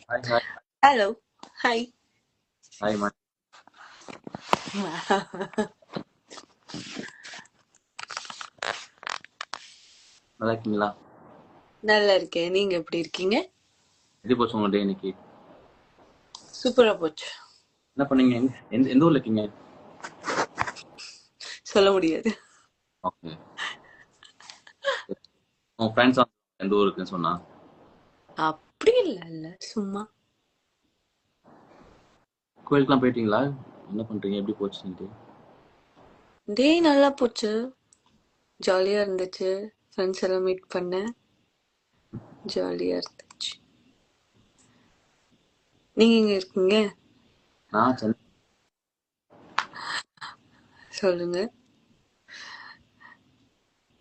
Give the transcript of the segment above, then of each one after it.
Hi hi hello. Hi. Hi மா. நல்லா இருக்கீங்களா? நல்லா இருக்கேன். நீங்க எப்படி இருக்கீங்க? எப்படி போச்சு உங்க டே இன்னைக்கு? சூப்பரா போச்சு. என்ன பண்ணீங்க? எந்த ஊர்ல இருக்கீங்க? சொல்ல முடியாது. ஓகே. உங்க ஃப்ரெண்ட்ஸ் எந்த ஊர் இருக்குன்னு சொன்னா? அப்படி இல்ல சும்மா. கோயிலுக்குலாம் போயிட்டீங்களா? என்ன பண்றீங்க? எப்படி போச்சு இன்னைக்கு? டே நல்லா போச்சு. ஜாலியா இருந்துச்சு. ஃப்ரெண்ட்ஸ் எல்லாம் மீட் பண்ணேன். ஜாலியா இருந்துச்சு. நீங்க எங்க இருக்கீங்க? நான் சென்னை. சொல்லுங்க.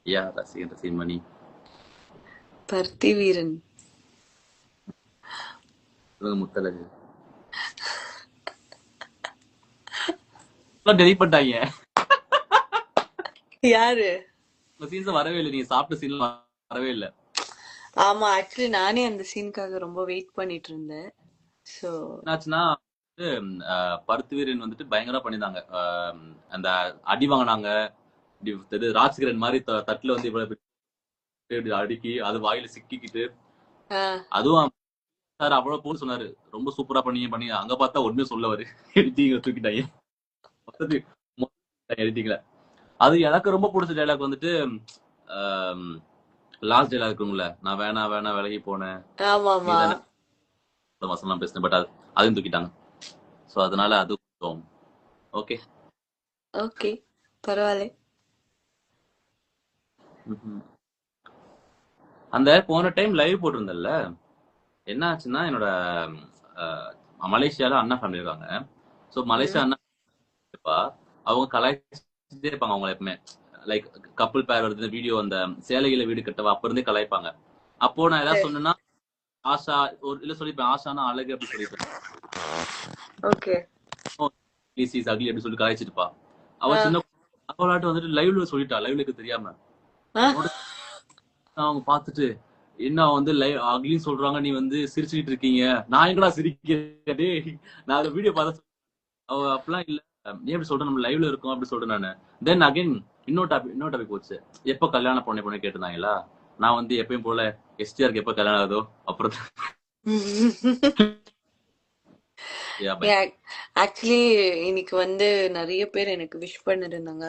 யா ரசிகன் மணி. பருத்தி வீரன். சொல்லுங்க முத்தழகு. டெலிட் பண்ணிட்டாங்க. யாரு? உங்க சீன்ஸ் வரவே இல்லை. நீங்க சாப்பிட்ட சீன்ல வரவே இல்லை. ஆமா, ஆக்சுவலி நானே அந்த சீனுக்காக ரொம்ப வெயிட் பண்ணிட்டு இருந்தேன். சோ என்னாச்சுன்னா பருத்தி வீரன் வந்துட்டு பயங்கரமா பண்ணியிருந்தாங்க. அந்த அடி வாங்கினாங்க. ராஜ்கிரண் மாதிரி தட்டுல வந்து இவ்வளவு அடுக்கி அது வாயில சிக்கிக்கிட்டு அதுவும் சார் அவ்வளவு போன்னு சொன்னாரு. ரொம்ப சூப்பரா பண்ணி அங்க பார்த்தா ஒண்ணுமே சொல்லவாரு. எடிட்டிங் தூக்கிட்டாங்க எடிட்டிங்ல. அது எனக்கு ரொம்ப பிடிச்ச டைலாக் வந்துட்டு லாஸ்ட் டைலாக் இருக்கும்ல, நான் வேணா விலகி போனேன் வசனம் பேசினேன். பட் அதையும் தூக்கிட்டாங்க. சோ அதனால அது ஓகே ஓகே பரவாயில்ல. அந்த போன டைம் லைவ் போட்டிருந்தல, என்ன ஆச்சுன்னா என்னோட மலேசியால அண்ணா ஃபேமிலி இருக்காங்க. சோ மலேசியா அண்ணா அவங்க கலாய்ச்சிட்டே இருப்பாங்க. அவங்க எப்பவுமே லைக் கப்பல் பேர் வருது வீடியோ, அந்த சேலையில வீடு கட்டவா அப்ப இருந்தே கலாய்ப்பாங்க. அப்போ நான் ஏதாவது சொன்னேன்னா ஆஷா ஒரு இல்ல சொல்லிப்பேன், ஆஷானா அழகு அப்படி சொல்லிப்பேன். ஓகே அக்லி அப்படி சொல்லி கலாய்ச்சிருப்பா. அவ சின்ன அவளாட்டு வந்துட்டு லைவ்ல சொல்லிட்டா, லைவ்லுக்கு தெரியாம. அவங்க பாத்துட்டு என்ன வந்து லைவ் அக்லின்னு சொல்றாங்க, நீ வந்து சிரிச்சுக்கிட்டு இருக்கீங்க. நான் எங்கடா சிரிக்கிறேன், நான் அந்த வீடியோ பார்த்த அவ அப்படிலாம் இல்ல, ஏன் இப்படி சொல்றேன், நம்ம லைவ்ல இருக்கோம் அப்படி சொல்றேன் நானு. தென் அகைன் இன்னொரு டாபிக் போச்சு. எப்ப கல்யாணம் பொண்ணு கேட்டிருந்தாங்களா? நான் வந்து எப்பயும் போல எஸ்டிஆருக்கு எப்ப கல்யாணம் ஆகுதோ அப்புறம் ஆக்சுவலி இன்னைக்கு வந்து நிறைய பேர் எனக்கு விஷ் பண்ணிருந்தாங்க.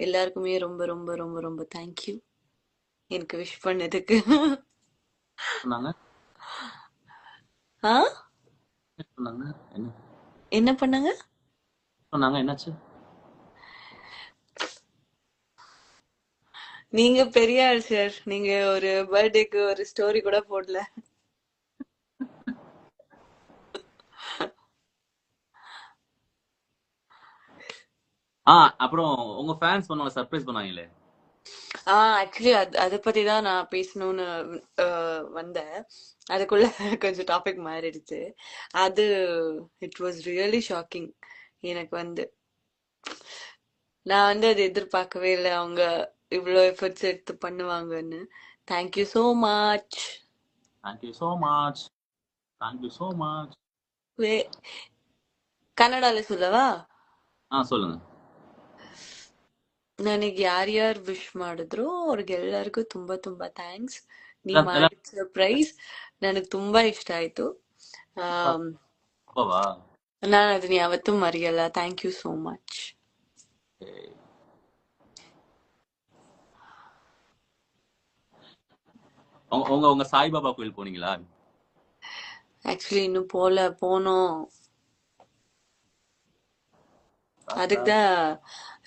எல்லாருக்குமே ரொம்ப ரொம்ப ரொம்ப ரொம்ப தேங்க்யூ எனக்கு விஷ் பண்ணதுக்கு. சொன்னாங்க. என்ன பண்ணாங்க? சொன்னாங்க என்னாச்சு? நீங்க பெரிய ஆள் சார். நீங்க ஒரு பர்த்டேக்கு ஒரு ஸ்டோரி கூட போடல. அப்புறம் உங்க ஃபேன்ஸ் பண்ணுவாங்க, சர்ப்ரைஸ் பண்ணாங்களே. ஆக்சுவலி அதை பத்தி தான் நான் பேசணும்னு வந்தேன். அதுக்குள்ள கொஞ்சம் டாபிக் மாறிடுச்சு. அது இட் வாஸ் ரியலி ஷாக்கிங். எனக்கு வந்து நான் வந்து அதை எதிர்பார்க்கவே இல்லை, அவங்க இவ்வளோ எஃபர்ட்ஸ் எடுத்து பண்ணுவாங்கன்னு. Thank you so much. Thank you so much. Thank you so much. ಕನ್ನಡಲ್ಲಿ சொல்லவா? சொல்லுங்க. ನನಗೆ ಯಾರ್ಯಾರು ವಿಶ್ ಮಾಡಿದ್ರು ಅವ್ರಿಗೆಲ್ಲರಿಗೂ ತುಂಬಾ ತುಂಬಾ ಥ್ಯಾಂಕ್ಸ್. ನೀ ಮಾಡಿದ ಸರ್ಪ್ರೈಸ್ ನನಗೆ ತುಂಬಾ ಇಷ್ಟ ಆಯ್ತು. ನಾನು ಅದನ್ನ ಯಾವತ್ತೂ ಮರೆಯಲ್ಲ. Thank you so much. உங்க சாய்பாபா கோயில் போனீங்களா? ஆக்சுவலி இன்னும் போனோம். அதுக்குதான்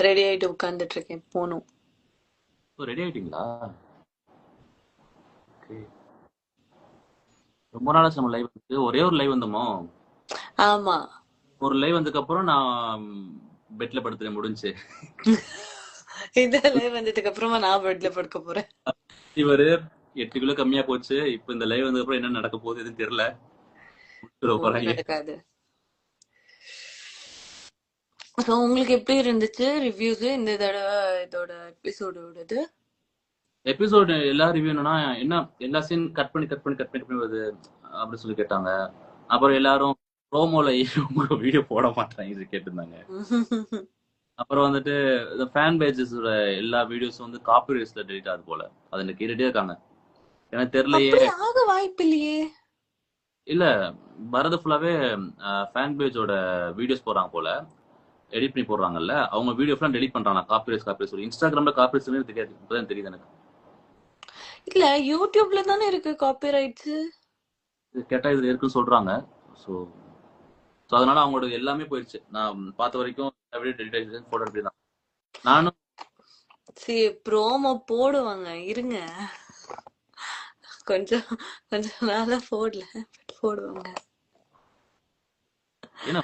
ரெடி ஆயிட்டு உட்கார்ந்துட்டு இருக்கேன். போனோம். ரெடி ஆயிட்டீங்களா? ரொம்ப நாளாச்சு நம்ம லைவ் வந்து. ஒரே ஒரு லைவ் வந்தோமோ? ஆமா, ஒரு லைவ் வந்ததுக்கு அப்புறம் நான் பெட்ல படுத்துறேன், முடிஞ்சு. இந்த லைவ் வந்ததுக்கு அப்புறமா நான் பெட்ல படுக்க போறேன். இவரு 8 கிலோ கம்மியா போச்சு. இப்ப இந்த லைவ் வந்ததுக்கு அப்புறம் என்ன நடக்க போகுது எதுவும் தெரியல. நடக்காது. உங்களுக்கு எப்படி இருந்துச்சு ரிவ்யூஸ் இந்த தடவை இதோட எபிசோடோடது? எபிசோடு எல்லா ரிவ்யூ என்ன எல்லா சீன் கட் பண்ணி வருது. அப்படி சொல்லி கேட்டாங்க. அப்புறம் எல்லாரும் ப்ரோமோல உங்க வீடியோ போட மாட்டாங்க கேட்டிருந்தாங்க. அப்புறம் வந்துட்டு இந்த ஃபேன் பேஜஸோட எல்லா வீடியோஸும் வந்து காப்பி ரைட்ஸ்ல டெலிட் ஆகுது போல. அது எனக்கு கேட்டுட்டே இருக்காங்க. எனக்கு தெரியலையே. அப்படி ஆக வாய்ப்பு இல்லையே. இல்ல வரது ஃபுல்லாவே ஃபேன் பேஜோட வீடியோஸ் போறாங்க போல. எடிட் பண்ணி போடுறாங்கல்ல, அவங்க வீடியோ ஃபுல்லா டெலிட் பண்றாங்க. காப்பி சொல்லி இன்ஸ்டாகிராம்ல காப்பி தெரியாது, இப்பதான் தெரியுது எனக்கு. இல்ல யூடியூப்ல தானே இருக்கு காப்பிரைட்ஸ். இது கேட்டா இதுல இருக்குன்னு சொல்றாங்க. ஸோ அதனால அவங்களோட எல்லாமே போயிடுச்சு. நான் பார்த்த வரைக்கும் வீடியோ டெலிட் ஆயிடுச்சு, போட்டோ அப்படிதான். நானும் சரி ப்ரோமோ போடுவாங்க இருங்க, கொஞ்சம் கொஞ்சம் நாளா போடுவாங்க. ஏன்னா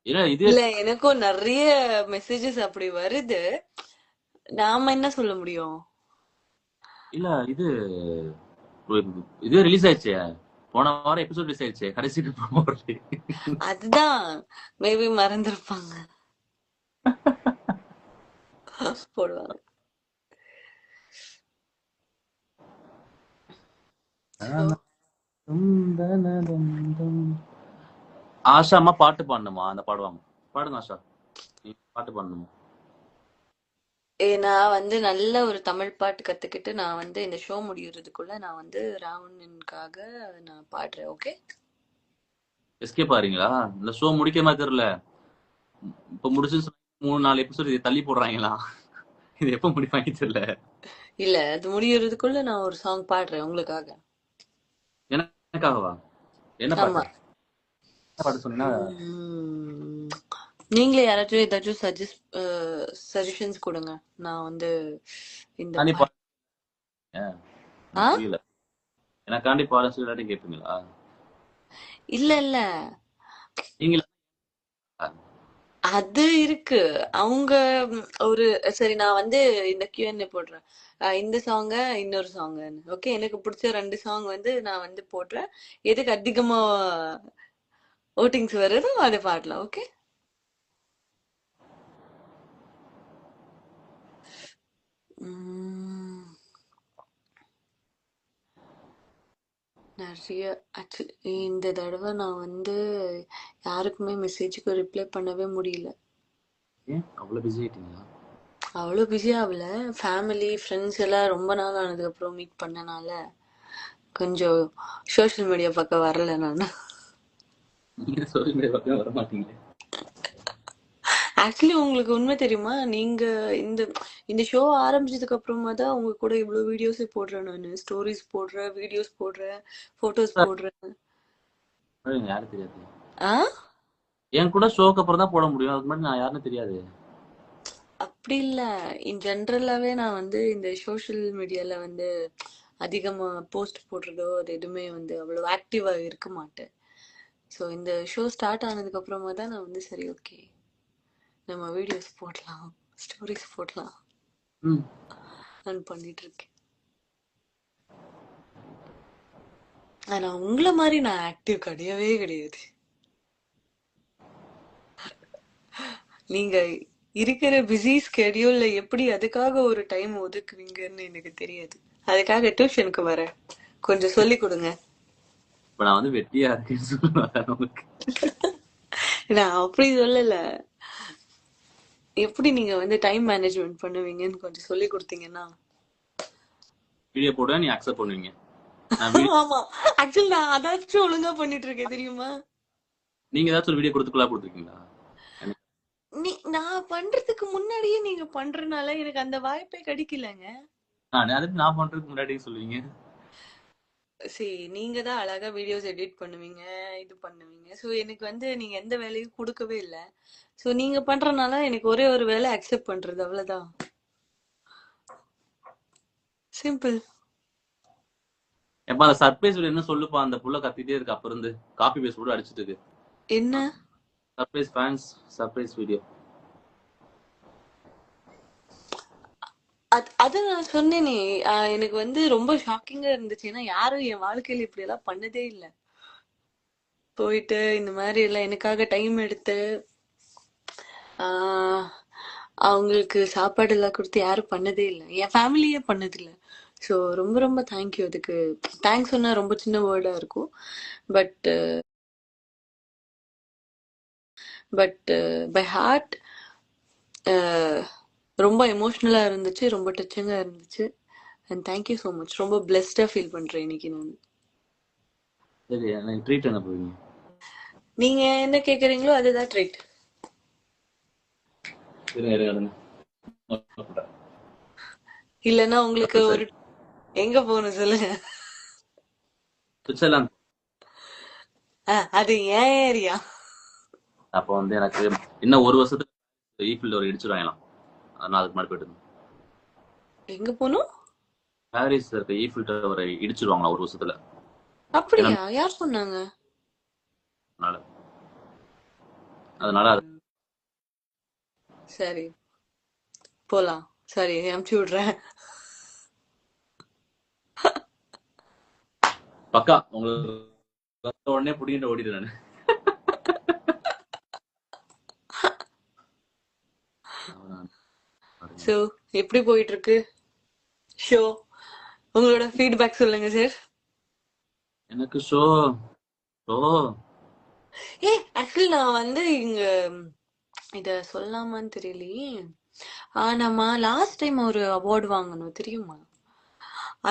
ஏன்னா இதே இல்ல எனக்கும் நிறைய மெசேஜஸ் அப்படி வருது, நாம என்ன சொல்ல முடியும். இல்ல இதே ரிலீஸ் ஆயிடுச்சு, போன வாரம் எபிசோட் ரிலீஸ் ஆயிடுச்சு, கடைசிக்கு போறது. அதுதான் மேபி மறந்துருப்பாங்க, போடுவாங்க. So, ஆஷா அம்மா பாட்டு பாடணுமா? அந்த பாடுவாங்க. பாடுங்க ஆஷா, நீ பாட்டு பாடணுமா? நான் வந்து நல்ல ஒரு தமிழ் பாட்டு கத்துக்கிட்டு நான் வந்து இந்த ஷோ முடியறதுக்குள்ள நான் வந்து ராவணனுக்காக நான் பாடுறேன். ஓகே, எஸ்கேப் ஆறீங்களா? இந்த ஷோ முடிக்க மாதிரி தெரியல. இப்ப முடிச்சு 3-4 எபிசோட் தள்ளி போடுறாங்களா? இது எப்ப முடிப்பாங்க தெரியல. இல்ல அது முடியறதுக்குள்ள நான் ஒரு சாங் பாடுறேன் உங்களுக்காக. எனக்காகவா? என்ன ஆமா. பாட்டு? என்ன பாட்டு சொன்னீங்கன்னா நீங்களே யாராச்சும் ஏதாச்சும் சஜஷன்ஸ் கொடுங்க, நான் வந்து இந்த புரியல. எனக்காண்டி பாடம் சொல்லி எல்லாத்தையும் கேட்பீங்களா? இல்ல இல்ல நீங்க அது இருக்கு. அவங்க ஒரு சரி நான் வந்து இந்த Q&A போடுறேன். இந்த சாங்க இன்னொரு சாங். ஓகே, எனக்கு பிடிச்ச 2 சாங் வந்து நான் வந்து போடுறேன். எதுக்கு அதிகமா ஓட்டிங்ஸ் வருதோ அதை பாடலாம். ஓகே, நிறைய ஆக்சுவலி இந்த தடவை நான் வந்து யாருக்குமே மெசேஜுக்கு ரிப்ளை பண்ணவே முடியல. அவ்வளவு பிஸி ஆயிட்டீங்களா? அவ்வளோ பிஸி ஆகல, ஃபேமிலி ஃப்ரெண்ட்ஸ் எல்லாம் ரொம்ப நாள் ஆனதுக்கு அப்புறம் மீட் பண்ணனால கொஞ்சம் சோஷியல் மீடியா பக்கம் வரல நான். நீங்க சோஷியல் மீடியா பக்கம் வர மாட்டீங்க. ஆக்சுவலி உங்களுக்கு உண்மை தெரியுமா, நீங்க இந்த இந்த ஷோ ஆரம்பிச்சதுக்கு அப்புறமா தான் உங்க கூட இவ்வளவு வீடியோஸே போடுறேன், நான் ஸ்டோரிஸ் போடுறேன், வீடியோஸ் போடுறேன், போட்டோஸ் போடுறேன். யாரும் தெரியாது. ஆ என் கூட ஷோக்கு அப்புறம் தான் போட முடியும், அதுக்கு முன்னாடி நான் யாருன்னு தெரியாது. அப்படி இல்ல, இன் ஜென்ரலாவே நான் வந்து இந்த சோஷியல் மீடியால வந்து அதிகமா போஸ்ட் போடுறதோ அது எதுவுமே வந்து அவ்வளவு ஆக்டிவா இருக்க மாட்டேன். ஸோ இந்த ஷோ ஸ்டார்ட் ஆனதுக்கு அப்புறமா தான் நான் வந்து சரி ஓகே நம்ம வீடியோஸ் போடலாம், ஸ்டோரிஸ் போடலாம் நான் பண்ணிட்டு இருக்கேன். ஆனா உங்களை மாதிரி நான் ஆக்டிவ் கிடையவே கிடையாது. நீங்க இருக்கிற பிஸி ஸ்கெடியூல்ல எப்படி அதுக்காக ஒரு டைம் ஒதுக்குவீங்கன்னு எனக்கு தெரியாது. அதுக்காக டியூஷனுக்கு வரேன், கொஞ்சம் சொல்லி கொடுங்க. இப்ப நான் வந்து வெட்டியா இருக்கேன்னு சொல்லுவேன் உங்களுக்கு. நான் அப்படி சொல்லல, எப்படி நீங்க வந்து டைம் மேனேஜ்மெண்ட் பண்ணுவீங்கன்னு கொஞ்சம் சொல்லி கொடுத்தீங்கன்னா. வீடியோ போடுவேன், நீ அக்செப்ட் பண்ணுவீங்க. ஆமா, ஆக்சுவலி நான் அதாச்சும் ஒழுங்கா பண்ணிட்டு இருக்கேன் தெரியுமா. நீங்க ஏதாச்சும் ஒரு வீடியோ கொடுத்துருக்கீங்களா? நான் பண்றதுக்கு முன்னாடியே நீங்க பண்றதுனால எனக்கு அந்த வாய்ப்பே கிடைக்கலங்க. அதுக்கு நான் பண்றதுக்கு முன்னாடி சொல்லுவீங்க. சரி, நீங்க தான் அழகா வீடியோஸ் எடிட் பண்ணுவீங்க, இது பண்ணுவீங்க. ஸோ எனக்கு வந்து நீங்க எந்த வேலையும் கொடுக்கவே இல்லை. ஸோ நீங்க பண்றதுனால எனக்கு ஒரே ஒரு வேலை அக்செப்ட் பண்றது, அவ்வளவுதான். சிம்பிள். எப்ப அந்த சர்ப்ரைஸ் வீடியோ என்ன சொல்லுப்பா, அந்த புள்ள கத்திட்டே இருக்கு அப்ப இருந்து, காப்பி பேஸ்ட் கூட அடிச்சிட்டு இருக்கு. என்ன சர்ப்ரைஸ் ஃபேன்ஸ் சர்ப்ரைஸ் வீடியோ? அது நான் சொன்னேனே, எனக்கு வந்து ரொம்ப ஷாக்கிங்கா இருந்துச்சு. ஏன்னா யாரும் என் வாழ்க்கையில இப்படி எல்லாம் பண்ணதே இல்லை. போயிட்டு இந்த மாதிரி எல்லாம் எனக்காக டைம் எடுத்து அவங்களுக்கு சாப்பாடு எல்லாம் கொடுத்து யாரும் பண்ணதே இல்லை, என் ஃபேமிலியே பண்ணதில்லை. ஸோ ரொம்ப ரொம்ப தேங்க்யூ. அதுக்கு தேங்க்ஸ் சொன்னா ரொம்ப சின்ன வேர்டா இருக்கும். பட் பட் பை ஹார்ட் ரொம்ப எமோஷ்னலா இருந்துச்சு, ரொம்ப டச்சிங்கா இருந்துச்சு. And thank you so much. ரொம்ப பிளெஸ்டா ஃபீல் பண்றேன் இன்னைக்கு நான். சரி, எனக்கு ட்ரீட் என்ன போவீங்க? நீங்க என்ன கேக்குறீங்களோ அதுதான் ட்ரீட். இருங்க இருங்க. இல்லைன்னா உங்களுக்கு ஒரு எங்க போகணும் சொல்லுங்க. சுவிட்சர்லாந்து. அது ஏன் ஏரியா. அப்போ வந்து எனக்கு இன்னும் ஒரு வருஷத்துக்கு ஈஃபில் டவர் இடிச்சுருவாங்களாம். நான் அதுக்கு முன்னாடி போயிட்டு இருந்தேன். எங்க போகணும்? பாரிஸ் இருக்க ஈஃபில் டவரை இடிச்சிருவாங்களா ஒரு வருஷத்துல. அப்படியா? யார் சொன்னாங்க? அதனால சரி போலாம். சரி அனுப்பிச்சு விடுறேன். பக்கா உங்களுக்கு உடனே பிடிக்கிட்டு ஓடிடுறேன். ஸோ எப்படி போயிட்டு இருக்கு ஷோ? உங்களோட ஃபீட்பேக் சொல்லுங்க சார். எனக்கு ஷோ ஆக்சுவலி நான் வந்து இங்க இத சொல்லலாமான்னு தெரியலையே. நம்ம லாஸ்ட் டைம் ஒரு அவார்டு வாங்கணும் தெரியுமா?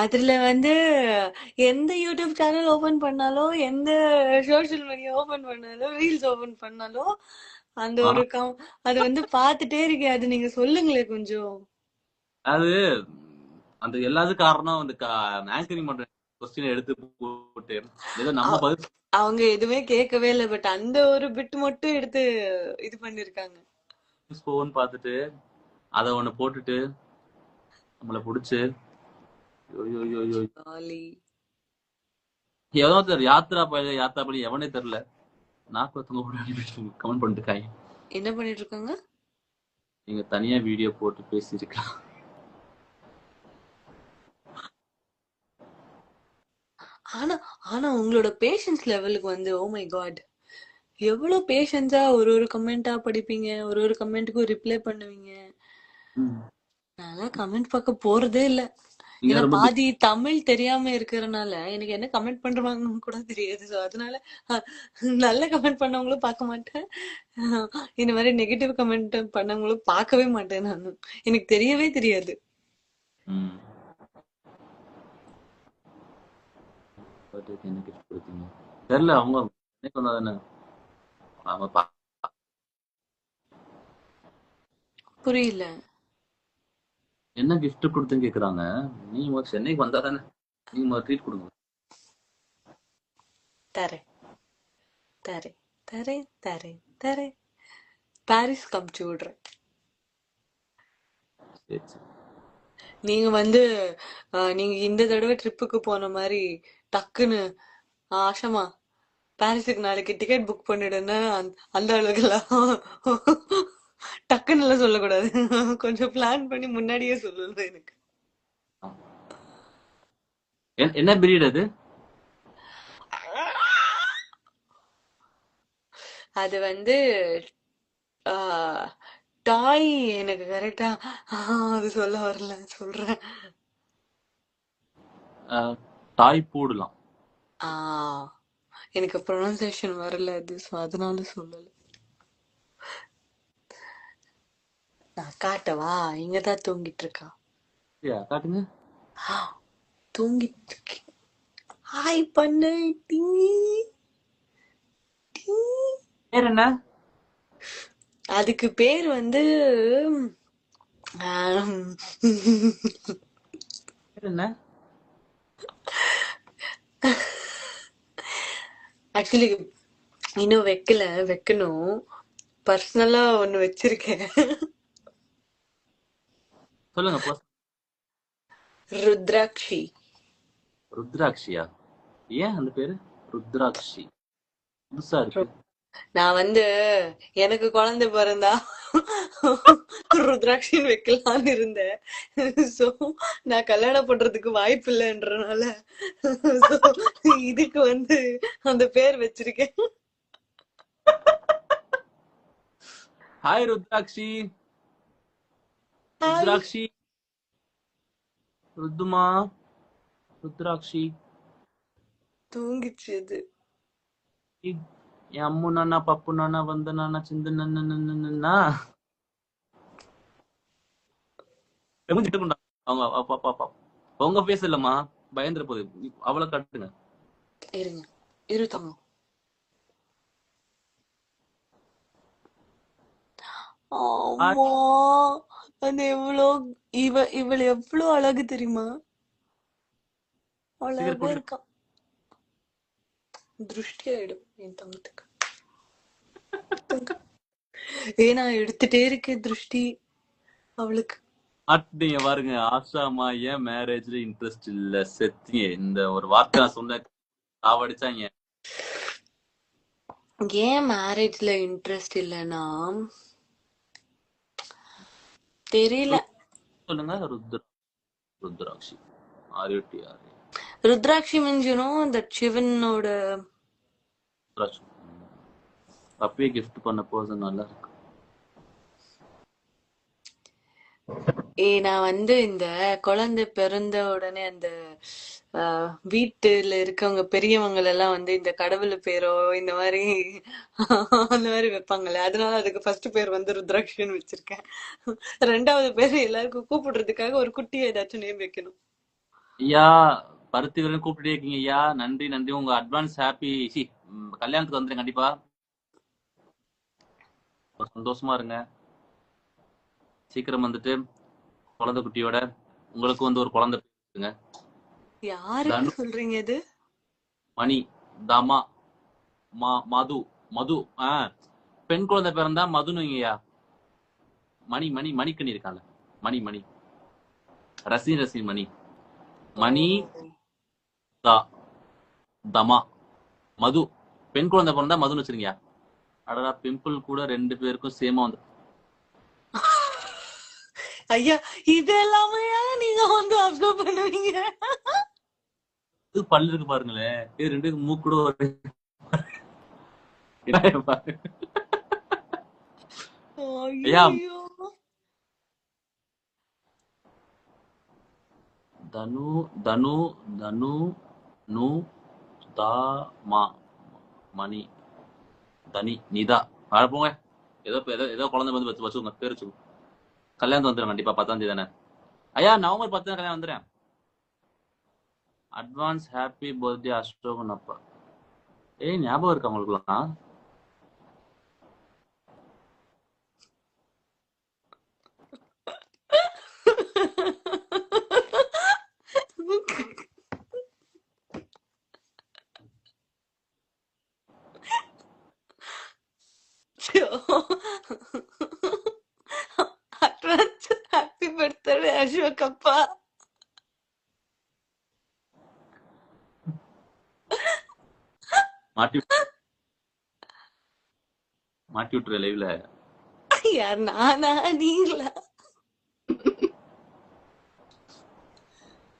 அதுல வந்து எந்த யூடியூப் சேனல் ஓபன் பண்ணாலும், எந்த சோஷியல் மீடியா ஓபன் பண்ணாலும், ரீல்ஸ் ஓபன் பண்ணாலும் அந்த ஒரு அது வந்து பாத்துட்டே இருக்கேன். அது நீங்க சொல்லுங்களேன் கொஞ்சம். அது அந்த எல்லாத்துக்கும் காரணம் அந்த ஆங்கரிங் பண்ற கொஸ்டின் எடுத்து போட்டு ஏதோ நம்ம பதில் அவங்க எதுவுமே கேட்கவே இல்லை. பட் அந்த ஒரு பிட் மட்டும் எடுத்து இது பண்ணிருக்காங்க. போன் பார்த்துட்டு அத ஒண்ணு போட்டுட்டு நம்மள புடிச்சு எவனோ தெரியல, யாத்ரா பள்ளி எவனே தெரியல, நாக்கு கமெண்ட் பண்ணிட்டு இருக்காங்க. என்ன பண்ணிட்டு இருக்காங்க? நீங்க தனியா வீடியோ போட்டு பேசிருக்கலாம். ஆனா ஆனா உங்களோட பேஷன்ஸ் லெவலுக்கு வந்து ஓ மை காட், எவ்வளவு பேஷன்ஸா ஒரு ஒரு கமெண்டா படிப்பீங்க, ஒரு ஒரு கமெண்ட்டுக்கும் ரிப்ளை பண்ணுவீங்க. நான் கமெண்ட் பார்க்க போறதே இல்ல. ஏன்னா பாதி தமிழ் தெரியாம இருக்கிறதுனால எனக்கு என்ன கமெண்ட் பண்றாங்கன்னு கூட தெரியாது. ஸோ அதனால நல்ல கமெண்ட் பண்ணவங்களும் பார்க்க மாட்டேன், இந்த மாதிரி நெகட்டிவ் கமெண்ட் பண்ணவங்களும் பார்க்கவே மாட்டேன். நான் எனக்கு தெரியவே தெரியாது. தெரியல அவங்க புரியல. என்ன கிஃப்ட் கொடுத்துன்னு கேக்குறாங்க. நீங்க சென்னைக்கு வந்தா தானே நீங்க ட்ரீட் கொடுங்க. தரேன் தரேன் தரேன் தரேன் தரேன். பாரிஸ் காமிச்சு விடுறேன். நீங்க வந்து நீங்க இந்த தடவை ட்ரிப்புக்கு போன மாதிரி டக்குன்னு ஆஷமா பாரிஸுக்கு நாளைக்கு டிக்கெட் புக் பண்ணிடுன்னு அந்த அளவுக்குலாம் டக்குன்னு எல்லாம் சொல்லக்கூடாது. கொஞ்சம் பிளான் பண்ணி முன்னாடியே சொல்லணும் எனக்கு. என்ன பிரீட் அது? அது வந்து டாய். எனக்கு கரெக்டா அது சொல்ல வரல, சொல்றேன். டாய் போடலாம். எனக்கு ப்ரொனன்சியேஷன் வரல அது, அதனால சொல்லல. நான் காட்டவா? இங்கதான் தூங்கிட்டு இருக்கா. காட்டுங்க. தூங்கிட்டு இருக்கேன். ஹாய் பண்ணு. பேர் என்ன? அதுக்கு பேர் வந்து என்ன? ஆக்சுவலி இன்னும் வைக்கல, வைக்கணும். பர்சனலா ஒண்ணு வச்சிருக்கேன். சொல்லுங்க. ருத்ராட்சி. ருத்ராட்சியா? ஏன் அந்த பேரு ருத்ராட்சி? புதுசா இருக்கு. நான் வந்து எனக்கு குழந்தை பிறந்தா ருத்ராட்சின்னு வைக்கலான்னு இருந்தேன். சோ நான் கல்யாணம் பண்றதுக்கு வாய்ப்பு இல்லைன்றனால இதுக்கு வந்து அந்த பேர் வச்சிருக்கேன். ஹாய் ருத்ராட்சி. ருத்ராட்சி ருத்துமா, ருத்ராட்சி, தூங்கிச்சு அது. என் அம்மு நானா, பப்பு நானா, வந்த நானா, சிந்து நானா அவங்க அப்பா அப்பா அப்பா உங்க பேச இல்லம்மா, பயந்துட போகுது. அவளை கட்டுங்க. இருங்க, இரு தங்கம். ஆமா, அது இவள் எவ்வளவு அழகு தெரியுமா? சீக்கிரம் அழகா கூட்டிட்டு இருக்கா. திருஷ்டி ஆயிடும் என் தங்கத்துக்கு. ஏன்னா எடுத்துட்டே இருக்கேன் திருஷ்டி அவளுக்கு. மாட்டீங்க பாருங்க. ஆஷாமா ஏன் மேரேஜ்ல இன்ட்ரெஸ்ட் இல்ல, செத்தீங்க. இந்த ஒரு வார்த்தை நான் சொன்ன சாவடிச்சாங்க. ஏன் மேரேஜ்ல இன்ட்ரெஸ்ட் இல்லைன்னா தெரியல. சொல்லுங்க. Rudrakshi RUTRA. Rudrakshi means that சிவனோட. ருத்ராட்சி அப்பயே கிஃப்ட் பண்ண போது நல்லா இருக்கு. நான் இந்த குழந்தை பிறந்த உடனே அந்த வீட்டுல இருக்கவங்க பெரியவங்க எல்லாம் இந்த கடவுள் பேரோ இந்த மாதிரி அந்த மாதிரி வைப்பாங்கல்ல. அதனால அதுக்கு ஃபர்ஸ்ட் பேர் ருத்ராட்சின்னு வச்சிருக்கேன். ரெண்டாவது பேர் எல்லாருக்கும் கூப்பிடுறதுக்காக ஒரு குட்டியை ஏதாச்சும் நேம் வைக்கணும். ஐயா பருத்தி வீரன் கூப்பிட்டு இருக்கீங்க ஐயா. நன்றி நன்றி. உங்க அட்வான்ஸ் ஹாப்பி கல்யாணத்துக்கு வந்துடுங்க கண்டிப்பா. சந்தோஷமா இருங்க. சீக்கிரம் வந்துட்டு குழந்தை குட்டியோட உங்களுக்கு ஒரு குழந்தை இருக்குங்க. யாருக்கு சொல்றீங்க இது? மணி, தமா, மது. மது பெண் குழந்தை பிறந்தா மதுனுங்கய்யா. மணி மணி மணிக்கணி இருக்காங்க. மணி மணி ரசி மணி மணி தமா மது. பெண் குழந்தை பிறந்தா மதுன்னு வச்சிருங்கயா. அடடா, பிம்பிள் கூட 2 பேருக்கும் சேமா வந்து. ஐயா இதெல்லாமே நீங்க அப்சர்வ் பண்ணுவீங்க? பல்லு இருக்கு பாருங்களேன். இது 2 மூக்கு கூட தனு தனு தனு நு தாமா மணி தனி நிதா. போங்க. ஏதோ ஏதோ குழந்தை வந்து வச்சுக்கோங்க, பேர் வச்சுக்கோங்க. கல்யாணம் வந்துடும் கண்டிப்பா. 10ஆம் தேதி தானே ஐயா? நவம்பர் 10 கல்யாணம் வந்துடுறேன். அட்வான்ஸ் ஹாப்பி பர்த்டே அஷ்டோகன் அப்பா. ஞாபகம் இருக்கா உங்களுக்குலாம்? அட்வான்ஸ் ஹாப்பி பர்த்டே அசோக் அப்பா. மாட்டி விட்டுரு லைவ்ல. யார், நானா நீங்களா?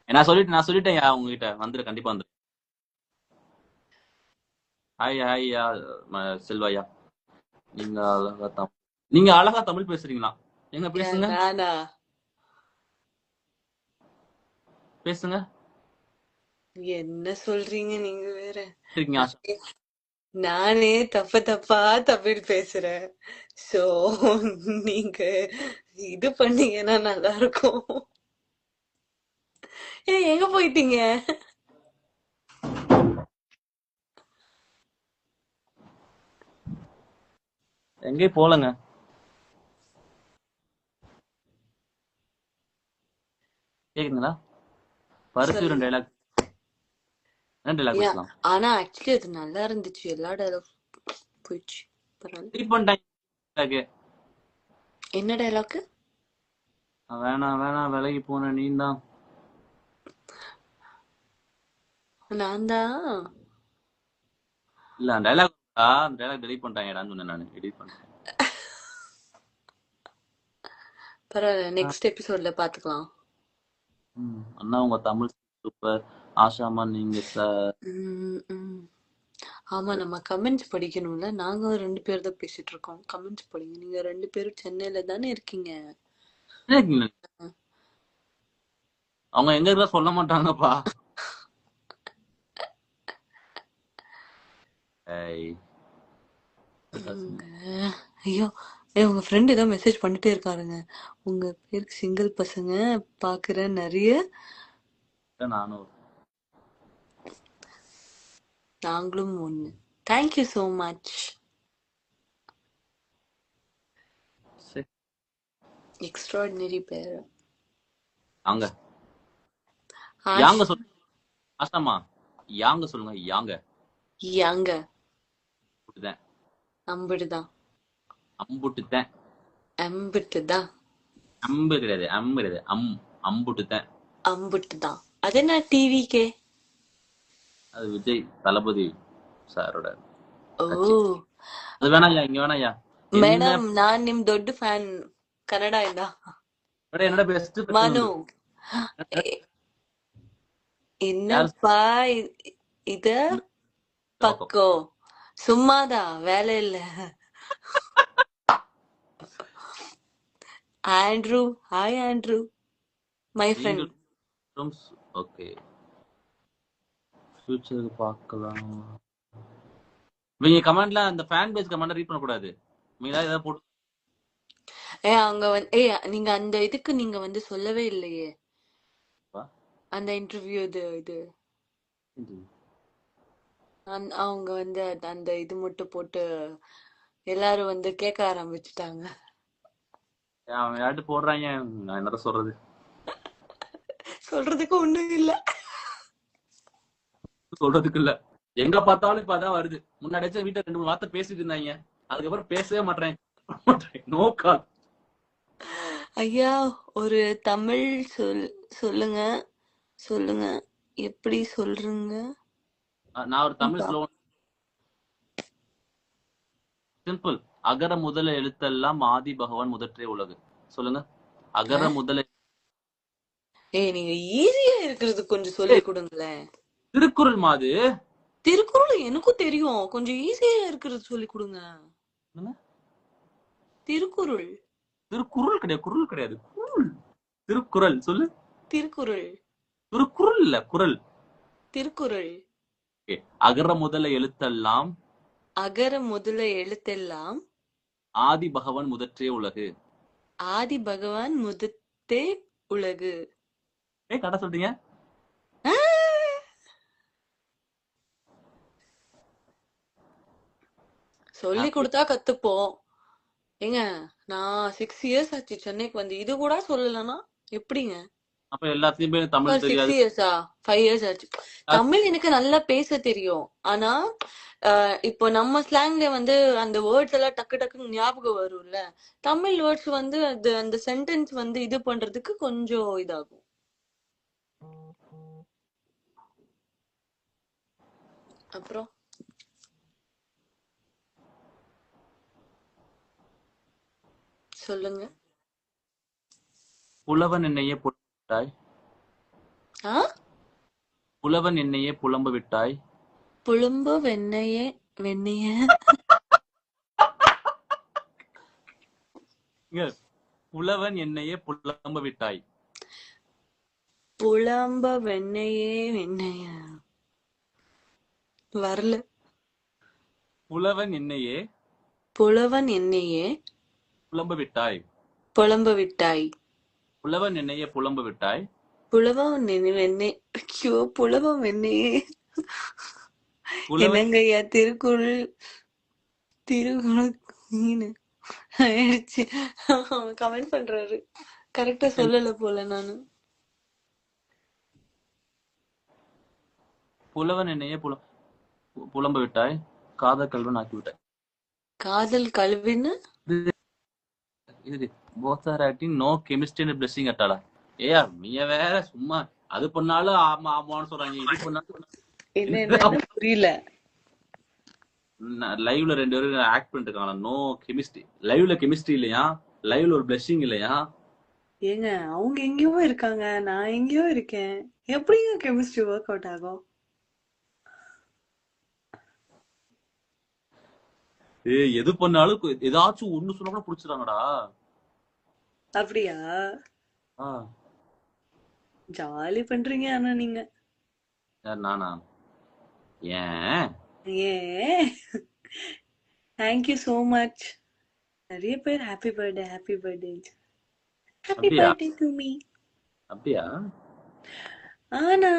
நான் சொல்லிட்டேன் உங்ககிட்ட. வந்துரு கண்டிப்பா வந்துரு. ஹாய் ஹாய்யா செல்வாயா. நீங்க அழகா தமிழ் பேசுறீங்களா? எங்க பேசுங்க. நானா? பேசுங்க. என்ன சொல்றீங்க நீங்க வேற? இருக்கீங்க நானே தப்பா தமிழ் பேசுறேன். சோ நீங்க இது பண்ணீங்கன்னா நல்லா இருக்கும். எங்க போயிட்டீங்க? எங்கேயும் போலங்க. கேக்குதுங்களா? பருத்தி 2 டைலாக். என்ன டைலாக் பேசலாம்? ஆனா ஆக்சுவலி அது நல்லா இருந்துச்சு. எல்லா டைலாக் போயிடுச்சு. என்ன டைலாக்? வேணாம் வேணாம், விலகி போன நீ தான். நான் தான். இல்ல அந்த டைலாக் டெலீட் பண்ணிட்டாங்கடான்னு சொன்னேன். நான் எடிட் பண்ணேன். பரவாயில்ல, நெக்ஸ்ட் எபிசோட்ல பாத்துக்கலாம். அண்ணா உங்க தமிழ் சூப்பர். ஆஷாமா நீங்க ஆமா, நம்ம கமெண்ட்ஸ் படிக்கணும்ல. நாங்க 2 பேர் தான் பேசிட்டு இருக்கோம். கமெண்ட்ஸ் படிங்க. நீங்க 2 பேரும் சென்னையில தானே இருக்கீங்க. அவங்க எங்க இருக்கா சொல்ல மாட்டாங்கப்பா. ஏய், ஐயோ, உங்க ஃப்ரெண்ட் ஏதோ மெசேஜ் பண்ணிட்டே இருக்காருங்க. உங்க பேருக்கு சிங்கிள் பசங்க பாக்குற நிறைய, நானும் நாங்களும் ஒண்ணு. Thank you so much. சரி, எக்ஸ்ட்ராடினரி பேர். யாங்க ஆஷ் யாங்க சொல்லுங்க. ஆஷாமா, யாங்க சொல்லுங்க. யாங்க யாங்க அம்புட்டுதான். அம்பிடுதான். அம்புட்டுதான். அம்பிட்டுதான். அம்பு கிடையாது, அம்பு கிடையாது, அம்புட்டுதான். அம்பிட்டுதான். அது என்ன டிவிக்கே? அது விஜய் தளபதி சாரோட ஓ கட்சி. அது வேணாயா, இங்க வேணாயா. என்ன ಮೇಡಮ್, ನಾನ್ ನಿಮ್ ದೊಡ್ಡ ಫ್ಯಾನ್ ಕನ್ನಡ ಇಂದ. என்னோட பெஸ்ட் ஃப்ரெண்ட் ಮನು, உண்டு. ಎ- யார் என்னப்பா இத இந்த பக்கம்? பக்கோ? சும்மாதான், வேலை இல்ல. Andrew, hi Andrew, my friend. நீங்கள் ஓகே, ஃபியூச்சருக்கு பார்க்கலாம். இவங்க கமெண்ட்ல அந்த ஃபேன் பேஜ் கமெண்ட் ரீட் பண்ணக்கூடாது. இவங்க ஏதாவது போட்டு அவங்க வந்து நீங்க அந்த இதுக்கு நீங்க வந்து சொல்லவே இல்லையே. அந்த இன்டர்வியூ இது இது அவங்க வந்து அந்த இது மட்டும் போட்டு எல்லாரும் வந்து கேட்க ஆரம்பிச்சுட்டாங்க. அவன் யார்ட்டு போடுறாங்க, நான் என்னடா சொல்றது. சொல்றதுக்கு ஒண்ணும் இல்ல. சொல்றதுக்கு இல்ல, எங்க பார்த்தாலும் இப்ப அதான் வருது. முன்னாடி வீட்டுல 2 3 வார்த்தை பேசிட்டு இருந்தாங்க, அதுக்கப்புறம் பேசவே மாட்டேன். No call. ஐயா, ஒரு தமிழ் சொல்லுங்க. சொல்லுங்க, எப்படி சொல்றீங்க? நான் ஒரு தமிழ் ஸ்லோ சிம்பிள். அகர முதல எழுத்தெல்லாம் ஆதி பகவான் முதற்றே உலகு. சொல்லுங்க. அகர முதல நீங்க ஈஸியா இருக்கிறது கொஞ்சம் சொல்லி கொடுங்களேன். திருக்குறள் மாது. திருக்குறள் எனக்கும் தெரியும், கொஞ்சம் ஈஸியா இருக்கிறது சொல்லி கொடுங்க. திருக்குறள். திருக்குறள் கிடையாது, குறள் கிடையாது, குறள். திருக்குறள் சொல்லு. திருக்குறள். திருக்குறள் இல்ல, குறள். திருக்குறள். அகர முதல எழுத்தெல்லாம் அகர முதல எழுத்தெல்லாம் ஆதி பகவான் முதற்றே உலகு. ஆதி பகவான் முதத்தே உலகு. கரெக்டா சொல்றீங்க. சொல்லி கொடுத்தா கத்துப்போம். ஏங்க, நான் 6 இயர்ஸ் ஆச்சு சென்னைக்கு வந்து, இது கூட சொல்லலன்னா எப்படிங்க? அப்ப எல்லாத்துலயுமே தமிழ் 6 தெரியாது. இயர்ஸா 5 இயர்ஸ் ஆச்சு. தமிழ் எனக்கு நல்லா பேச தெரியும். ஆனா இப்போ நம்ம ஸ்லாங்ல வந்து அந்த வேர்ட்ஸ் எல்லாம் டக்கு டக்குன்னு ஞாபகம் வரும்ல. தமிழ் வேர்ட்ஸ் வந்து அது அந்த சென்டென்ஸ் வந்து இது பண்றதுக்கு கொஞ்சம் இதாகும். அப்புறம் சொல்லுங்க. புலவன் என்னையே புலம்ப விட்டாய். புலவன் என்னையே புலம்ப விட்டாய். புலம்பு வெண்ணையே வெண்ணைய. புலவன் என்னையே புலம்ப விட்டாய். புலம்ப வெண்ணையே வெண்ணைய. வரல. புலவன் என்னையே புலவன் என்னையே புலம்ப விட்டாய். புலம்ப விட்டாய். புலவன் என்னையே புலம்ப விட்டாய். புலவம் வெண்ணெய். ஐயோ, புலவம் வெண்ணையே. என்னங்கய்யா திருக்குறள் திருக்குறள் ஆயிடுச்சு. கமெண்ட் பண்றாரு, கரெக்டா சொல்லல போல நானு. புலவன் என்னையே புலம்ப விட்டாய். காதல் கல்வன் ஆக்கி விட்டாய். காதல் கல்வின்னு இது both are acting no chemistry and blessing அட்டாடா. ஏயா நீங்க வேற சும்மா அது பண்ணாலும் ஆமா ஆமான்னு சொல்றாங்க, இது பண்ணாலும் என்ன புரியல. லைவ்ல 2 பேரும் ஆக்ட் பண்ணிட்டு இருக்காங்க. No chemistry. லைவ்ல கெமிஸ்ட்ரி இல்லையா, லைவ்ல ஒரு பிளஷிங் இல்லையா. ஏங்க, அவங்க எங்கேயோ இருக்காங்க, நான் எங்கேயோ இருக்கேன். எப்படிங்க கெமிஸ்ட்ரி ஒர்க் அவுட் ஆகும்? எது பண்ணாலும் ஏதாச்சும் ஒண்ணு சொன்னா கூட புடிச்சிடாங்கடா. அப்படியா? ஜாலி பண்றீங்க ஆனா நீங்க. யார் நானா? ஏன்? ஏன்? Thank you so much. நிறைய பேர் happy birthday happy birthday happy அப்படியா? Birthday to me. அப்படியா? ஆனா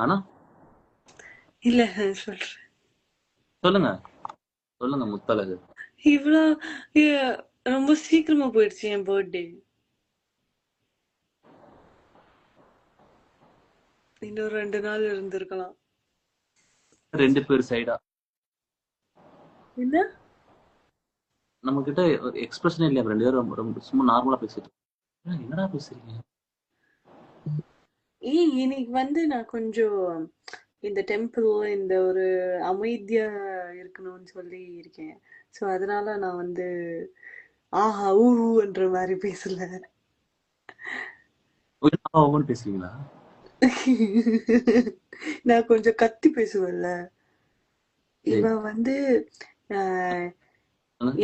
ஆனா இல்ல சொல்றேன். சொல்லுங்க, சொல்லுங்க முத்தழகு. இவ்வளோ ரொம்ப சீக்கிரமா போயிடுச்சு என் பர்த்டே. இன்னும் 2 நாள் இருந்திருக்கலாம். 2 பேர் சைடா என்ன? நம்ம கிட்ட ஒரு எக்ஸ்பிரஷனே இல்லையா? 2 பேரும் ரொம்ப சும்மா நார்மலா பேசிட்டு என்னடா பேசுறீங்க? இன்னைக்கு நான் கொஞ்சம் இந்த டெம்பிள் இந்த ஒரு அமைதியா இருக்கணும்னு சொல்லி இருக்கேன். ஸோ அதனால நான் ஆஹா ஊன்ற மாதிரி பேசல. ஒவ்வொன்று பேசுவீங்களா? நான் கொஞ்சம் கத்தி பேசுவேன்ல. சரி. இவ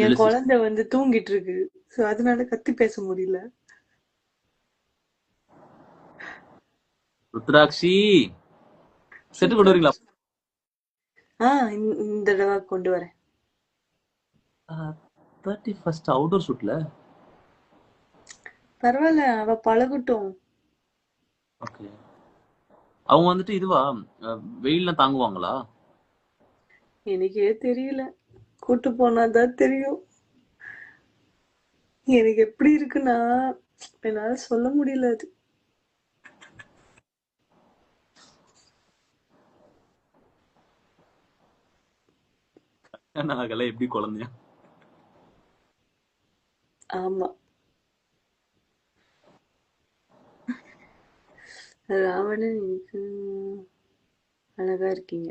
என் இல்ல sister. குழந்தை தூங்கிட்டு இருக்கு. ஸோ அதனால கத்தி பேச முடியல. ருத்ராட்சி செட்டு கொண்டு வரீங்களா? இந்த தடவை கொண்டு வரேன். 31st outdoor ஷூட்ல. பரவாயில்ல, அவ பழகட்டும். ஓகே. அவங்க இதுவா வெயில்லாம் தாங்குவாங்களா? எனக்கே தெரியல, கூட்டு போனாதான் தெரியும். எனக்கு எப்படி இருக்குன்னா என்னால சொல்ல முடியல அது. நாகல எப்படி குழந்தையா? ஆமா, ராவணன் அழகா இருக்கீங்க.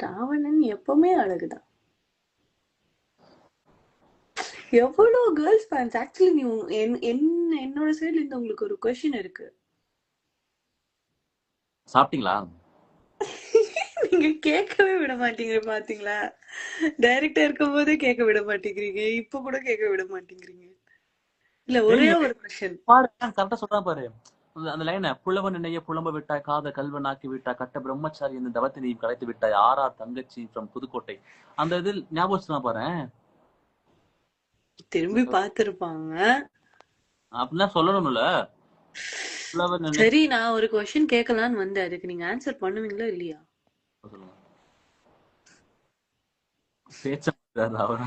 ராவணன் எப்பவுமே அழகுதான். எவ்வளவு கேர்ள்ஸ் ஃபேன்ஸ். ஆக்சுவலி நீ என்னோட சைடுல இருந்து உங்களுக்கு ஒரு கொஸ்டின் இருக்கு. சாப்பிட்டீங்களா? நீங்க கேட்கவே விட மாட்டீங்க பாத்தீங்களா? டைரக்டா இருக்கும் போதே கேட்க விட மாட்டேங்கிறீங்க, இப்ப கூட கேட்க விட மாட்டேங்கிறீங்க. இல்ல, ஒரே ஒரு கொஸ்டின் பாரு, கரெக்டா சொல்றான் பாரு. அந்த லைனை, புலவன் நினைய புலம்ப விட்டாய், காத கல்வன் ஆக்கி விட்டாய், கட்ட பிரம்மச்சாரி இந்த தவத்தை நீ கலைத்து விட்டாய், ஆரா தங்கச்சி ஃப்ரம் புதுக்கோட்டை. அந்த இதில் ஞாபகம் வச்சுதான் பாரு. திரும்பி பார்த்திருப்பாங்க. அப்படின்னா சொல்லணும்ல. புலவன் நினை சரி, நான் ஒரு கொஸ்டின் கேட்கலான்னு வந்தேன். அதுக்கு நீங்க ஆன்சர் பண்ணுவீங்களா இல்லையா? சொல்லுங்க. பேச்ச ராவணா.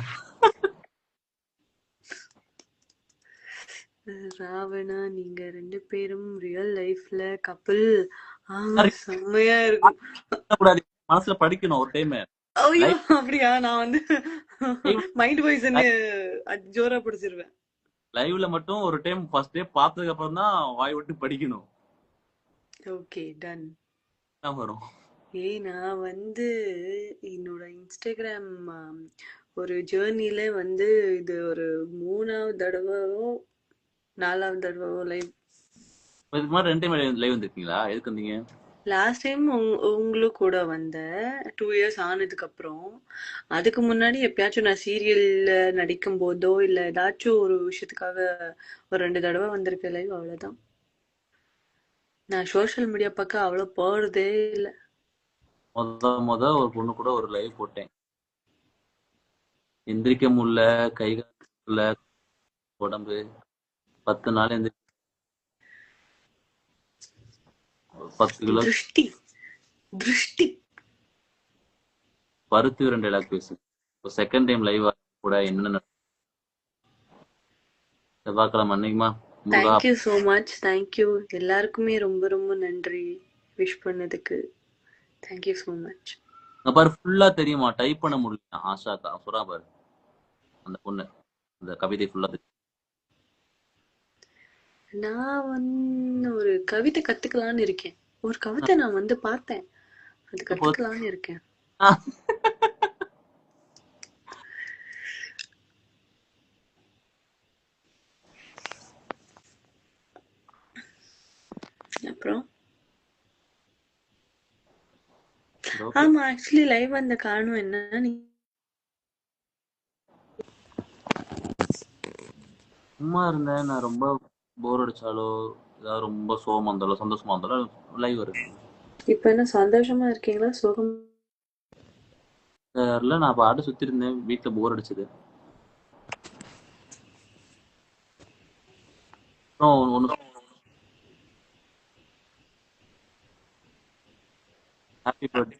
ராவணா, நீங்க 2 பேரும் ரியல் லைஃப்ல கப்பிள். ஆமா, செம்மையா இருக்கும். கூடாது, மனசுல படிக்கணும் ஒரு டைம். ஐயோ, அப்படியா? நான் மைண்ட் வாய்ஸ் ஜோரா பிடிச்சிருவேன். லைவ்ல மட்டும் ஒரு டைம் ஃபர்ஸ்ட் டே பார்த்ததுக்கு அப்புறம் தான் வாய் விட்டு படிக்கணும். Okay, done. தான் வரும். நான் என்னோட இன்ஸ்டாகிராம் ஒரு ஜேர்னில இது ஒரு 3வது தடவையோ 4வது தடவையோ லைவ். இதுக்கு மாதிரி 2 டைம் லைவ் வந்திருக்கீங்களா? எதுக்கு வந்தீங்க? லாஸ்ட் டைம் உங்களுக்கு கூட 2 இயர்ஸ் ஆனதுக்கு அப்புறம். அதுக்கு முன்னாடி எப்பயாச்சும் நான் சீரியல்ல நடிக்கும் போதோ இல்ல ஏதாச்சும் ஒரு விஷயத்துக்காக ஒரு 2 தடவை வந்திருக்கேன் லைவ், அவ்வளவுதான். நான் சோஷியல் மீடியா பக்கம் அவ்வளவு போறதே இல்ல. முத ஒரு பொண்ணு கூட ஒரு லைவ் போட்டேன். எந்திரிக்க முடியல, கைகால உடம்பு 10 நாள் 10 கிலோ திருஷ்டி திருஷ்டி. பருத்து 2 டைலாக் பேசு. செகண்ட் டைம் லைவ் கூட என்ன செவ்வாய்க்கிழமை அன்னைக்குமா? Thank you so much. தேங்க்யூ எல்லாருக்குமே, ரொம்ப ரொம்ப நன்றி விஷ் பண்ணதுக்கு. Thank you so much. பாரு, ஃபுல்லா தெரியுமா? டைப் பண்ண முடியல. ஆஷாக்கா சொல்றா பாரு, அந்த பொண்ணு அந்த கவிதை ஃபுல்லா தெரியும். நான் ஒரு கவிதை கத்துக்கலான்னு இருக்கேன். ஒரு கவிதை நான் பார்த்தேன், அது கத்துக்கலான்னு இருக்கேன். அப்புறம் ஆமா, ஆக்சுவலி லைவ் வந்த காரணம் என்னன்னா, சும்மா இருந்தேன். நான் ரொம்ப போர் அடிச்சாலோ ஏதாவது ரொம்ப சோகமா இருந்தாலோ சந்தோஷமா இருந்தாலோ லைவ் வருவேன். இப்ப என்ன சந்தோஷமா இருக்கீங்களா சோகம்? தெரியல, நான் பாட்டு சுத்தி இருந்தேன், வீட்டுல போர் அடிச்சது. அப்புறம் ஒண்ணு ஹாப்பி பர்த்டே.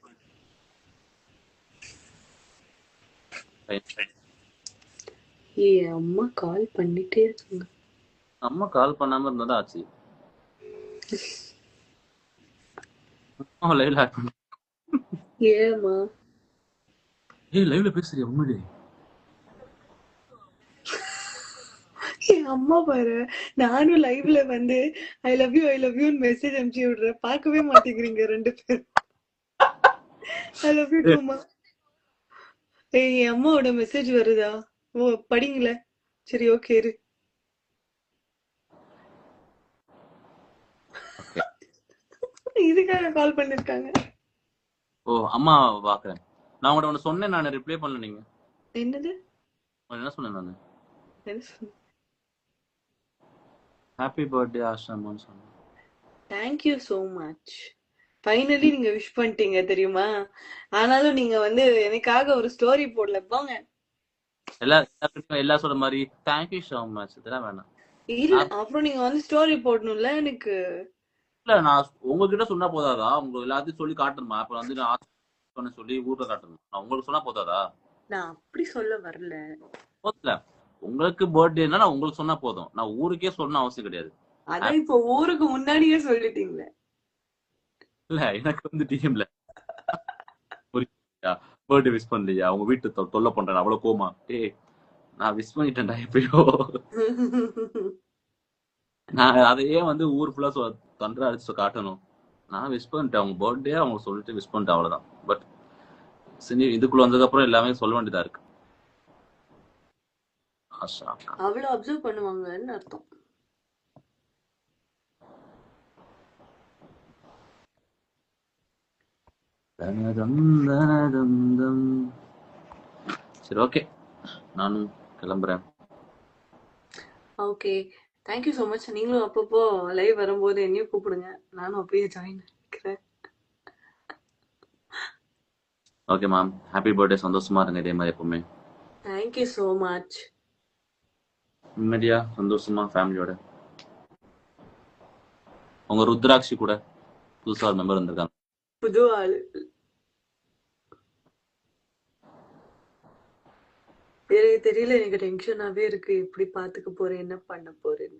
ஏ அம்மா கால் பண்ணிட்டே இருக்காங்க. அம்மா கால் பண்ணாம இருந்ததா ஆச்சு. லைவ்ல ஆட் பண்ண. ஏமா ஏய் லைவ்ல பேசுறியா உண்மையிலே? என் அம்மா பாரு, நானும் லைவ்ல வந்து ஐ லவ் யூ மெசேஜ் அனுப்பிச்சு விடுறேன், பார்க்கவே மாட்டேங்கிறீங்க ரெண்டு பேரும். I love you டூமா. ஏய் என் அம்மாவோட மெசேஜ் வருதா? ஓ படிங்களே. சரி ஓகே இரு. இதுக்காக கால் பண்ணிருக்காங்க. ஓ அம்மா பாக்குறேன். நான் உங்கள்ட்ட ஒண்ணு சொன்னேன், நான் ரிப்ளை பண்ணல. நீங்க என்னது? என்ன சொன்னேன் நானு? என்ன சொன்ன? ஹாப்பி பர்த்டே ஆஷாமான்னு சொன்னேன். Thank you so much. ஃபைனலி நீங்க விஷ் பண்ணிட்டீங்க தெரியுமா? ஆனாலும் நீங்க வந்து எனக்காக ஒரு ஸ்டோரி போடல போங்க. எல்லா சொல்ற மாதிரி தேங்க்யூ ஸோ மச் இதெல்லாம் வேணாம். இல்ல அப்புறம் நீங்க வந்து ஸ்டோரி போடணும்ல எனக்கு. இல்ல நான் உங்ககிட்ட சொன்னா போதாதா? உங்க எல்லாத்தையும் சொல்லி காட்டணுமா? அப்புறம் வந்து நான் சொல்லி ஊர்ல காட்டணும். நான் உங்களுக்கு சொன்னா போதாதா? நான் அப்படி சொல்ல வரல. போதுல. உங்களுக்கு பர்த்டேன்னா நான் உங்களுக்கு சொன்னா போதும். நான் ஊருக்கே சொன்ன அவசியம் கிடையாது. அதான் இப்போ ஊருக்கு முன்னாடியே சொல்லிட்டீங்களே. இல்ல எனக்கு வந்து டிஎம்ல பர்த்டே விஷ் பண்ணலையா, உங்க வீட்டு தொல்லை பண்றேன் அவ்வளவு கோமா. டேய் நான் விஷ் பண்ணிட்டேன்டா எப்பயோ. நான் அதையே வந்து ஊர் ஃபுல்லா தண்டரை அடிச்சு காட்டணும். நான் விஷ் பண்ணிட்டேன், அவங்க பர்த்டே அவங்க சொல்லிட்டு விஷ் பண்ணிட்டேன், அவ்வளவுதான். பட் சரி, இதுக்குள்ள வந்ததுக்கு அப்புறம் எல்லாமே சொல்ல வேண்டியதா இருக்கு. ஆஷா அவ்வளவு அப்சர்வ் பண்ணுவாங்கன்னு அர்த்தம். சரி ஓகே, நானும் கிளம்புறேன். Okay, thank you so much. நீங்களும் அப்பப்போ லைவ் வரும்போது என்னையும் கூப்பிடுங்க, நானும் அப்படியே ஜாயின் பண்ணிக்கிறேன். Okay ma'am, happy birthday. சந்தோஷமா இருங்க இதே மாதிரி எப்பவுமே. Thank you so much. நிம்மதியா சந்தோஷமா ஃபேமிலியோட. உங்க ருத்ராட்சி கூட புதுசா ஒரு மெம்பர் வந்திருக்காங்க. புது ஆளு. எனக்கு தெரியல, எனக்கு டென்ஷனாவே இருக்கு. எப்படி பாத்துக்க போறேன், என்ன பண்ண போறேன்னு.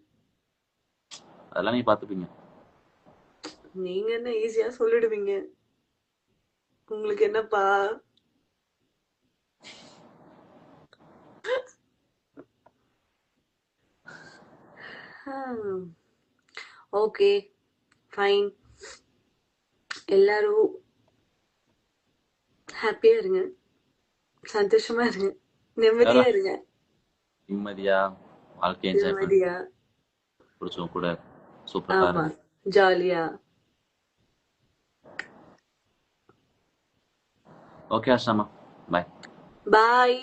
அதெல்லாம் நீங்க பாத்துப்பீங்க. நீங்க என்ன ஈஸியா சொல்லிடுவீங்க. உங்களுக்கு என்னப்பா? Okay fine. எல்லாரும் ஹாப்பியா இருங்க, சந்தோஷமா இருங்க, நிம்மதியா இருங்க. நிம்மதியா வாழ்க்கை என்ஜாய் பண்ணி நிம்மதியா, பிடிச்சவங்க கூட சூப்பரா ஆமா, இருக்கு. ஜாலியா. ஓகே ஆஷாமா, பாய். பாய்.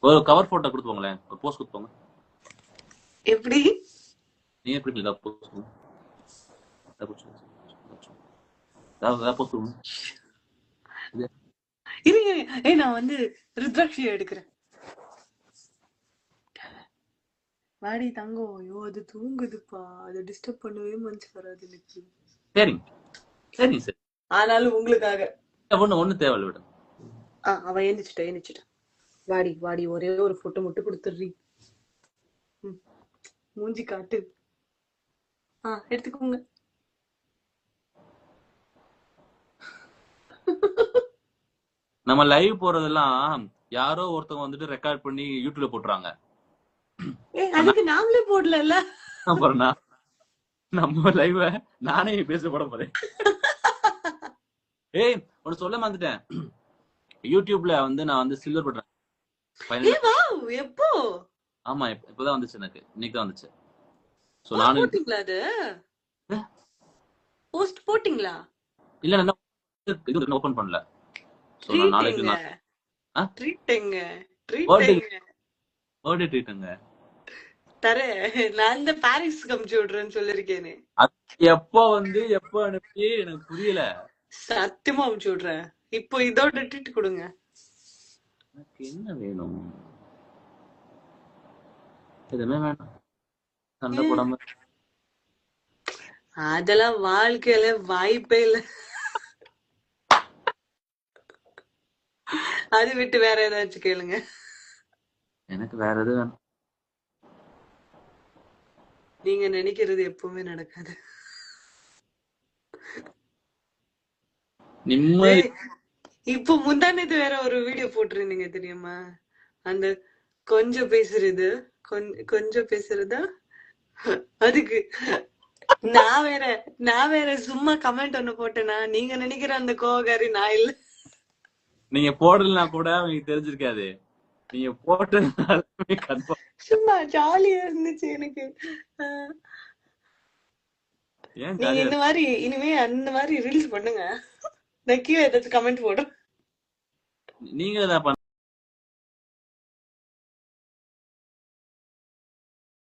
ஒரு கவர் போட்டோ கொடுத்துப்போங்களேன், ஒரு போஸ்ட் கொடுத்துப்போங்க. எப்படி? நீ எப்படி போஸ்ட் இருங்க, நான் வந்து ருத்ராட்சி எடுக்கிறேன். வாடி தங்கம். ஐயோ அது தூங்குதுப்பா, அதை டிஸ்டர்ப் பண்ணவே மனசு வராது எனக்கு. சரிங்க சரிங்க சரி. ஆனாலும் உங்களுக்காக ஒண்ணு தேவையில்ல விட. அவன் எழுந்திரிச்சிட்டான். வாடி வாடி, ஒரே ஒரு போட்டோ மட்டும் கொடுத்துடுறீ. மூஞ்சி காட்டு. எடுத்துக்கோங்க. நம்ம லைவ் போறதெல்லாம் யாரோ ஒருத்தவங்க வந்துட்டு ரெக்கார்ட் பண்ணி யூடியூப்ல போட்டுறாங்க. அதுக்கு நாமளே போடல. நம்ம லைவ் நானே பேச போட போறேன். ஏய் ஒன்னு சொல்ல மறந்துட்டேன், யூடியூப்ல வந்து நான் வந்து சில்வர் பண்றேன். எப்போ? ஆமா இப்பதான் வந்துச்சு, எனக்கு இன்னைக்கு தான் வந்துச்சு. சோ நானு போட்டிங்களா? அது போஸ்ட் போட்டிங்களா? இல்ல நான் இது ஓபன் பண்ணல. சோ நான் நாளைக்கு ட்ரீட்ங்க. பர்த்டே ட்ரீட்டுங்க. தரேன். நான் இந்த பாரிஸ் கமிச்சு விடுறேன்னு சொல்லிருக்கேனே. அது எப்ப வந்து எப்ப அனுப்பி எனக்கு புரியல. சத்தியமா அமுச்சு விடுறேன். இப்போ இதோட ட்ரீட் கொடுங்க. எனக்கு என்ன வேணும்? எதுவுமே வேண்டாம். சண்டை ஏன்? போடாம. அதெல்லாம் வாழ்க்கையில வாய்ப்பே இல்ல. அது விட்டு வேற ஏதாச்சும் கேளுங்க. எனக்கு வேற எது வேணும். நீங்க நினைக்கிறது எப்பவுமே நடக்காது. நிம்மதி. ஏய், இப்போ முந்தானது வேற ஒரு வீடியோ போட்டிருந்தீங்க தெரியுமா? அந்த கொஞ்சம் பேசுறது கொஞ்சம் பேசுறதா அதுக்கு நான் வேற சும்மா கமெண்ட் ஒண்ணு போட்டேனா, நீங்க நினைக்கிற அந்த கோவக்காரி நான் இல்ல. நீங்க போடலனா கூட அவங்களுக்கு தெரிஞ்சிருக்காது. நீங்க போட்டதுனால கன்ஃபார்ம். சும்மா ஜாலியா இருந்துச்சு எனக்கு. அஹ், ஏன் நீங்க ஜாலியா இந்த மாதிரி இனிமே அந்த மாதிரி ரீல்ஸ் பண்ணுங்க. நான் கீழே ஏதாச்சும் கமெண்ட் போடுறேன். நீங்க தான்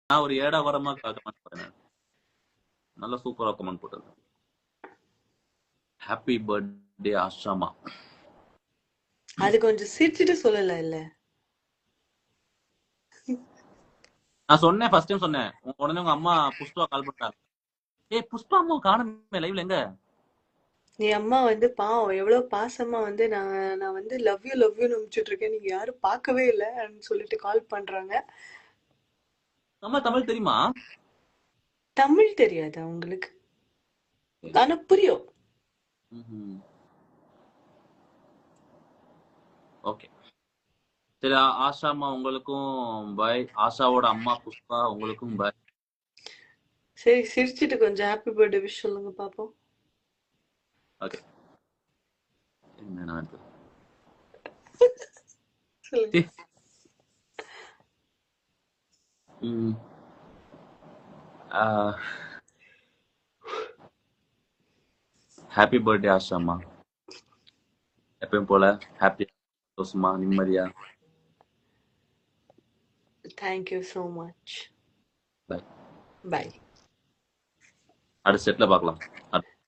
நான் ஒரு ஏடா வரமா கமெண்ட் பண்ணேன். நல்லா சூப்பரா கமெண்ட் போட்டது. ஹாப்பி பர்த்டே ஆஷாமா. அது கொஞ்சம் சிரிச்சுட்டு சொல்லல இல்ல. நான் சொன்னேன் ஃபர்ஸ்ட் டைம் சொன்னேன். உடனே உங்க அம்மா புஷ்பா கால் பண்ணாங்க. ஏய் புஷ்பா அம்மா காணுமே லைவ்ல எங்க? நீ அம்மா வந்து பாவம் எவ்வளவு பாசமா வந்து நான் வந்து லவ் யூன்னு அனுப்பிச்சுட்டு இருக்கேன், நீங்க யாரும் பார்க்கவே இல்லைன்னு சொல்லிட்டு கால் பண்றாங்க. அம்மா தமிழ் தெரியுமா? தமிழ் தெரியாது அவங்களுக்கு, ஆனா புரியும். ஓகே சரி. ஆஷா அம்மா உங்களுக்கும் பாய். ஆஷாவோட அம்மா புஷ்பா உங்களுக்கும் பாய். சரி, சிரிச்சிட்டு கொஞ்சம் ஹாப்பி பர்த்டே விஷ் சொல்லுங்க பாப்போம். ஓகே நான் சொல்லுங்க. ஹாப்பி பர்த்டே ஆஷா அம்மா. எப்பயும் போல ஹாப்பி சந்தோஷமா நிம்மதியா. Thank you so much. Bye. Bye. அடுத்த செட்ல பார்க்கலாம்.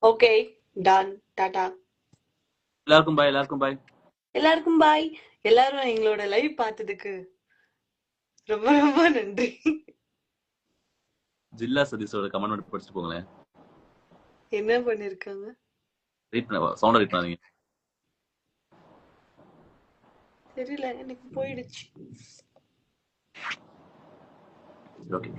Okay, done. டாடா. எல்லாருக்கும் பாய். எல்லாருக்கும் பாய். எல்லாருக்கும் பாய். எல்லாரும் எங்களோட லைவ் பார்த்ததுக்கு ரொம்ப ரொம்ப நன்றி. ஜில்லா சதீஷோட கமெண்ட் படிச்சுட்டு போங்களேன். என்ன பண்ணிருக்காங்க? ரீட் பண்ண சவுண்ட் ரீட் பண்ணாதீங்க. தெரியல, எனக்கு போயிடுச்சு. ஓகே